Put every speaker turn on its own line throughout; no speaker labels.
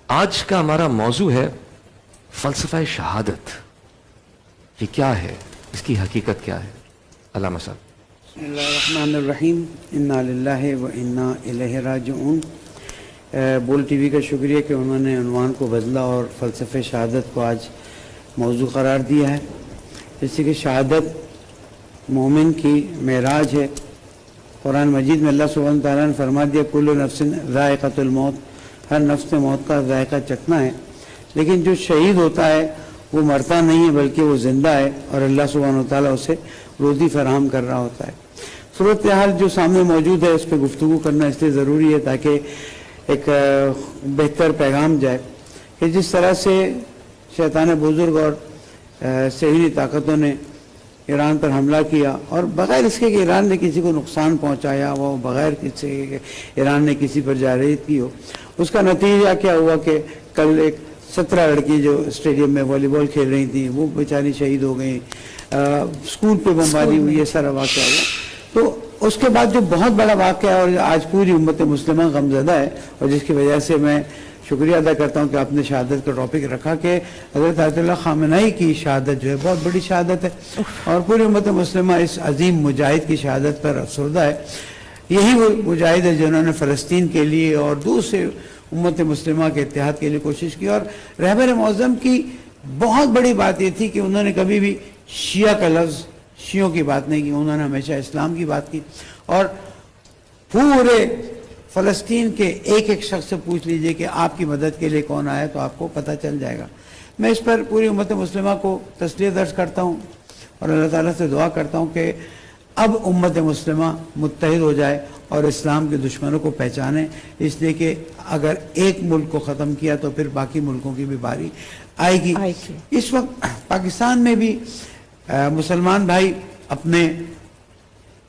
آج کا ہمارا موضوع ہے فلسفہ شہادت. یہ کیا ہے, اس کی حقیقت کیا ہے؟ علامہ صاحب.
بسم اللہ الرحمن الرحیم. انا للہ و انا الیہ راجعون. بول ٹی وی کا شکریہ کہ انہوں نے عنوان کو بدلا اور فلسفہ شہادت کو آج موضوع قرار دیا ہے. جیسے کہ شہادت مومن کی معراج ہے. قرآن مجید میں اللہ سبحانہ تعالیٰ نے فرما دیا کل نفس ذائقۃ الموت, ہر نفس موت کا ذائقہ چکھنا ہے. لیکن جو شہید ہوتا ہے وہ مرتا نہیں ہے بلکہ وہ زندہ ہے اور اللہ سبحانہ تعالیٰ اسے روزی فراہم کر رہا ہوتا ہے. صورتحال جو سامنے موجود ہے اس پہ گفتگو کرنا اس لیے ضروری ہے تاکہ ایک بہتر پیغام جائے کہ جس طرح سے شیطان بزرگ اور صہیونی طاقتوں نے ایران پر حملہ کیا اور بغیر اس کے کہ ایران نے کسی کو نقصان پہنچایا وہ بغیر کسی کہ ایران نے کسی پر جارحیت کی ہو, اس کا نتیجہ کیا ہوا کہ کل ایک 17 لڑکی جو اسٹیڈیم میں والی بال کھیل رہی تھیں وہ بیچاری شہید ہو گئیں. اسکول پہ بمباری ہوئی, یہ سارا واقعہ ہوا. تو اس کے بعد جو بہت بڑا واقعہ ہے اور آج پوری امت مسلمہ غمزدہ ہے اور جس کی وجہ سے میں شکریہ ادا کرتا ہوں کہ آپ نے شہادت کا ٹاپک رکھا کہ حضرت آیت اللہ خامنہئی کی شہادت جو ہے بہت بڑی شہادت ہے اور پوری امت مسلمہ اس عظیم مجاہد کی شہادت پر افسردہ ہے. یہی وہ مجاہد ہے جنہوں نے فلسطین کے لیے اور دوسرے امت مسلمہ کے اتحاد کے لیے کوشش کی. اور رہبر معظم کی بہت بڑی بات یہ تھی کہ انہوں نے کبھی بھی شیعہ کا لفظ شیعوں کی بات نہیں کی, انہوں نے ہمیشہ اسلام کی بات کی. اور پورے فلسطین کے ایک ایک شخص سے پوچھ لیجئے کہ آپ کی مدد کے لیے کون آیا تو آپ کو پتہ چل جائے گا. میں اس پر پوری امت مسلمہ کو تسلیت درج کرتا ہوں اور اللہ تعالیٰ سے دعا کرتا ہوں کہ اب امت مسلمہ متحد ہو جائے اور اسلام کے دشمنوں کو پہچانے, اس لیے کہ اگر ایک ملک کو ختم کیا تو پھر باقی ملکوں کی بھی باری آئے گی. اس وقت پاکستان میں بھی مسلمان بھائی اپنے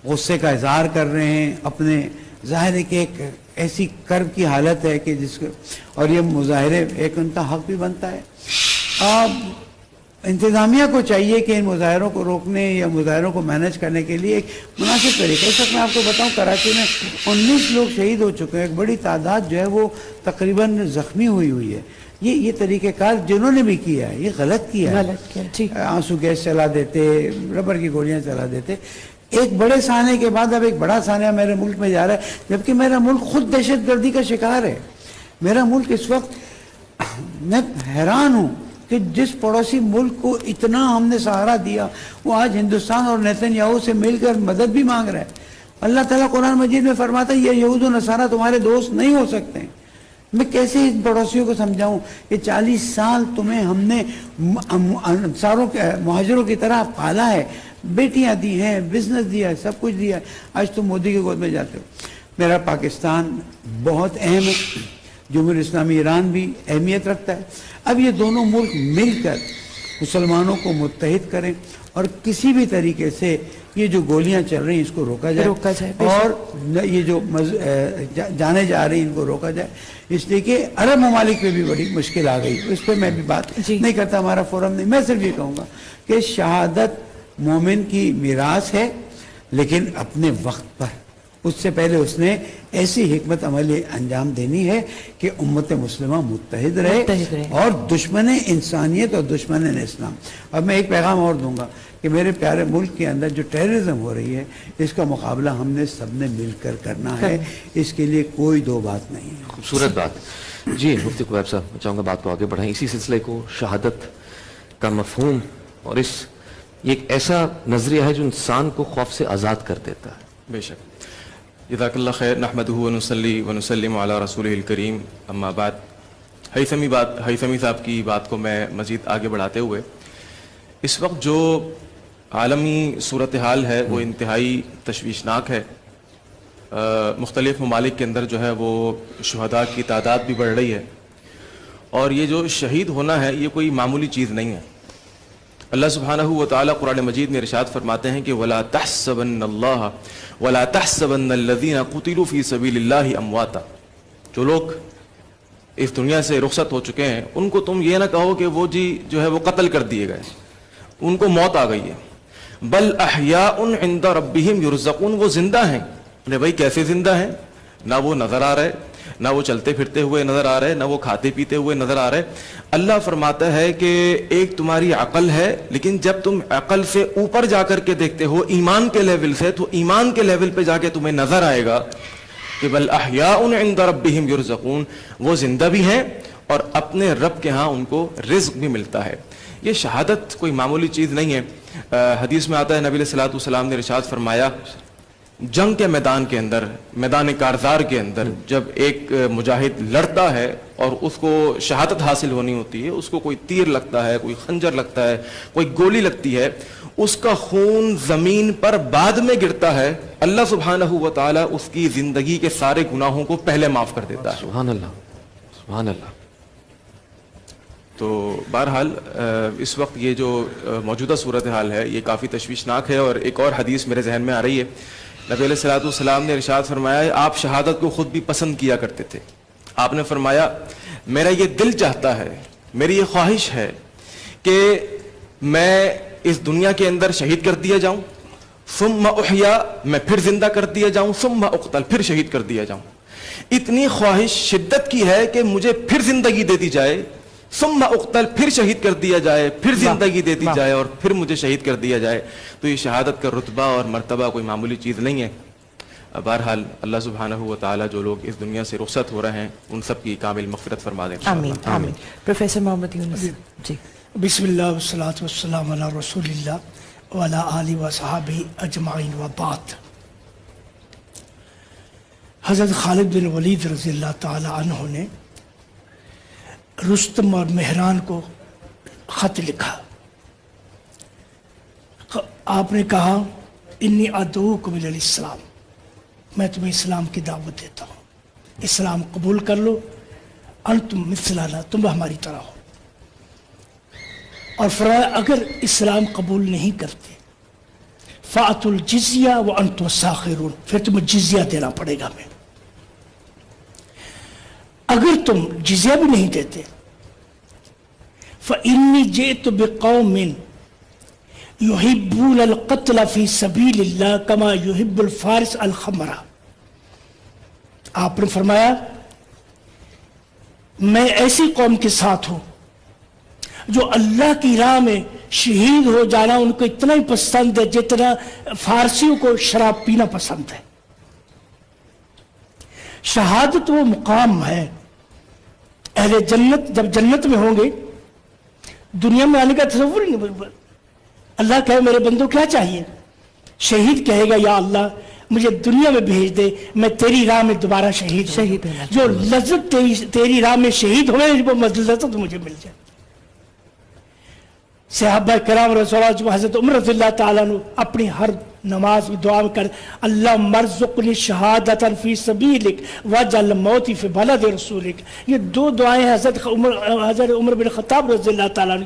غصے کا اظہار کر رہے ہیں. اپنے ظاہر ہے کہ ایک ایسی کرب کی حالت ہے کہ جس اور یہ مظاہرے ایک ان کا حق بھی بنتا ہے. اب انتظامیہ کو چاہیے کہ ان مظاہروں کو روکنے یا مظاہروں کو مینج کرنے کے لیے ایک مناسب طریقہ. اس وقت میں آپ کو بتاؤں کراچی میں 19 لوگ شہید ہو چکے ہیں, ایک بڑی تعداد جو ہے وہ تقریباً زخمی ہوئی ہے. یہ طریقہ کار جنہوں نے بھی کیا ہے یہ غلط کیا ہے. آنسو گیس چلا دیتے, ربر کی گولیاں چلا دیتے. ایک بڑے سانے کے بعد اب ایک بڑا سانحہ میرے ملک میں جا رہا ہے جبکہ میرا ملک خود دہشت گردی کا شکار ہے. میرا ملک اس وقت میں حیران ہوں کہ جس پڑوسی ملک کو اتنا ہم نے سہارا دیا وہ آج ہندوستان اور نیتن یاہو سے مل کر مدد بھی مانگ رہا ہے. اللہ تعالیٰ قرآن مجید میں فرماتا ہے یہ یہود و نصارہ تمہارے دوست نہیں ہو سکتے. میں کیسے ان پڑوسیوں کو سمجھاؤں کہ 40 سال تمہیں ہم نے انصاروں کے مہاجروں کی طرح پالا ہے, بیٹیاں دی ہیں, بزنس دیا ہے, سب کچھ دیا ہے, آج تم مودی کی گود میں جاتے ہو. میرا پاکستان بہت اہم ہے, جمہوریہ اسلامی ایران بھی اہمیت رکھتا ہے. اب یہ دونوں ملک مل کر مسلمانوں کو متحد کریں اور کسی بھی طریقے سے یہ جو گولیاں چل رہی ہیں اس کو روکا جائے اور یہ جو جانے جا رہی ہیں ان کو روکا جائے. اس لیے کہ عرب ممالک پہ بھی بڑی مشکل آ گئی, اس پہ میں بھی بات نہیں کرتا, ہمارا فورم نہیں. میں صرف یہ کہوں گا کہ شہادت مومن کی میراث ہے لیکن اپنے وقت پر. اس سے پہلے اس نے ایسی حکمت عملی انجام دینی ہے کہ امت مسلمہ متحد رہے اور دشمن انسانیت اور دشمن اسلام. اب میں ایک پیغام اور دوں گا کہ میرے پیارے ملک کے اندر جو ٹیررزم ہو رہی ہے اس کا مقابلہ ہم نے سب نے مل کر کرنا ہے, اس کے لیے کوئی دو بات نہیں ہے.
خوبصورت بات. جی مفتی قبیب صاحب, میں چاہوں گا بات کو آگے بڑھائیں اسی سلسلے کو. شہادت کا مفہوم اور یہ ایک ایسا نظریہ ہے جو انسان کو خوف سے آزاد کر دیتا ہے.
بے شک. جزاک اللہ خیر. نحمدہ ونصلی ونسلم علی رسولہ الکریم. اما بعد, ہیثمی صاحب کی بات کو میں مزید آگے بڑھاتے ہوئے, اس وقت جو عالمی صورتحال ہے وہ انتہائی تشویشناک ہے. مختلف ممالک کے اندر جو ہے وہ شہداء کی تعداد بھی بڑھ رہی ہے اور یہ جو شہید ہونا ہے یہ کوئی معمولی چیز نہیں ہے. اللہ سبحانہ و تعالیٰ قرآن مجید میں ارشاد فرماتے ہیں کہ وَلَا تَحْسَبَنَّ اللَّهَ وَلَا تَحْسَبَنَّ الَّذِينَ قُتِلُوا فِي سَبِيلِ اللَّهِ أَمْوَاتًا. جو لوگ اس دنیا سے رخصت ہو چکے ہیں ان کو تم یہ نہ کہو کہ وہ جو ہے وہ قتل کر دیے گئے, ان کو موت آ گئی ہے. بل احیاء عند ربهم یرزقون, وہ زندہ ہیں. بھائی کیسے زندہ ہیں؟ نہ وہ نظر آ رہے, نہ وہ چلتے پھرتے ہوئے نظر آ رہے، نہ وہ کھاتے پیتے ہوئے نظر آ رہے. اللہ فرماتا ہے کہ ایک تمہاری عقل ہے، لیکن جب تم عقل سے اوپر جا کر کے دیکھتے ہو ایمان کے لیول سے، تو ایمان کے لیول پہ جا کے تمہیں نظر آئے گا کہ بل احیاء عند ربہم یرزقون، وہ زندہ بھی ہیں اور اپنے رب کے ہاں ان کو رزق بھی ملتا ہے. یہ شہادت کوئی معمولی چیز نہیں ہے. حدیث میں آتا ہے نبی علیہ الصلوۃ والسلام نے ارشاد فرمایا جنگ کے میدان کے اندر، میدان کارزار کے اندر جب ایک مجاہد لڑتا ہے اور اس کو شہادت حاصل ہونی ہوتی ہے، اس کو کوئی تیر لگتا ہے، کوئی خنجر لگتا ہے، کوئی گولی لگتی ہے، اس کا خون زمین پر بعد میں گرتا ہے، اللہ سبحانہ و تعالیٰ اس کی زندگی کے سارے گناہوں کو پہلے معاف کر دیتا ہے.
سبحان اللہ، سبحان اللہ.
تو بہرحال اس وقت یہ جو موجودہ صورتحال ہے یہ کافی تشویشناک ہے. اور ایک اور حدیث میرے ذہن میں آ رہی ہے، نبی علیہ الصلوۃ والسلام نے ارشاد فرمایا آپ شہادت کو خود بھی پسند کیا کرتے تھے. آپ نے فرمایا میرا یہ دل چاہتا ہے، میری یہ خواہش ہے کہ میں اس دنیا کے اندر شہید کر دیا جاؤں، ثم احیا، میں پھر زندہ کر دیا جاؤں، ثم اقتل، پھر شہید کر دیا جاؤں. اتنی خواہش شدت کی ہے کہ مجھے پھر زندگی دے دی جائے، ثم اقتل، پھر شہید کر دیا جائے، پھر زندگی دے دی جائے اور پھر مجھے شہید کر دیا جائے. تو یہ شہادت کا رتبہ اور مرتبہ کوئی معمولی چیز نہیں ہے. بہرحال اللہ سبحانہ و تعالیٰ جو لوگ اس دنیا سے رخصت ہو رہے ہیں ان سب کی کامل مغفرت فرما دیں.
آمین آمین. پروفیسر محمد یونس جی.
بسم اللہ والصلاة والسلام علی رسول اللہ وعلی آلہ وصحابہ اجمعین وبعد. حضرت خالد بن ولید رضی اللہ تعالی عنہ نے رستم اور مہران کو خط لکھا. آپ نے کہا انی ادعوکم الی الاسلام، میں تمہیں اسلام کی دعوت دیتا ہوں، اسلام قبول کر لو، انتم مثلنا، تم ہماری طرح ہو. اور فرمایا اگر اسلام قبول نہیں کرتے فَأْتُوا الْجِزْيَةَ وَأَنْتُمْ سَاخِرُونَ، پھر تمہیں جزیہ دینا پڑے گا ہمیں. اگر تم جزیہ بھی نہیں دیتے فَإِنِّي جِئْتُ بِقَوْمٍ يُحِبُّونَ الْقَتْلَ فِي سَبِيلِ اللَّهِ كَمَا يُحِبُّ الْفَارِسُ الْخَمْرَ. آپ نے فرمایا میں ایسی قوم کے ساتھ ہوں جو اللہ کی راہ میں شہید ہو جانا ان کو اتنا ہی پسند ہے جتنا فارسیوں کو شراب پینا پسند ہے. شہادت وہ مقام ہے اہل جنت جب جنت میں ہوں گے، دنیا میں آنے کا تصور ہی نہیں. اللہ کہے میرے بندوں کیا چاہیے، شہید کہے گا یا اللہ مجھے دنیا میں بھیج دے، میں تیری راہ میں دوبارہ شہید ہوں. جو لذت تیری راہ میں شہید ہوئے وہ لذت مجھے مل جائے. صحابہ کرام رسول اللہ جو حضرت عمر رضی اللہ تعالیٰ عنہ اپنی ہر نماز میں دعا کر اللہ مرزقنی شہادتا فی سبیلک وجعل موتی فی بلد رسولک. یہ دو دعائیں حضرت عمر بن خطاب رضی اللہ تعالیٰ عنہ.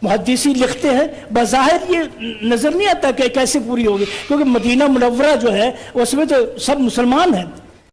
محدثین لکھتے ہیں بظاہر یہ نظر نہیں آتا کہ کیسے پوری ہوگی، کیونکہ مدینہ منورہ جو ہے اس میں تو سب مسلمان ہیں.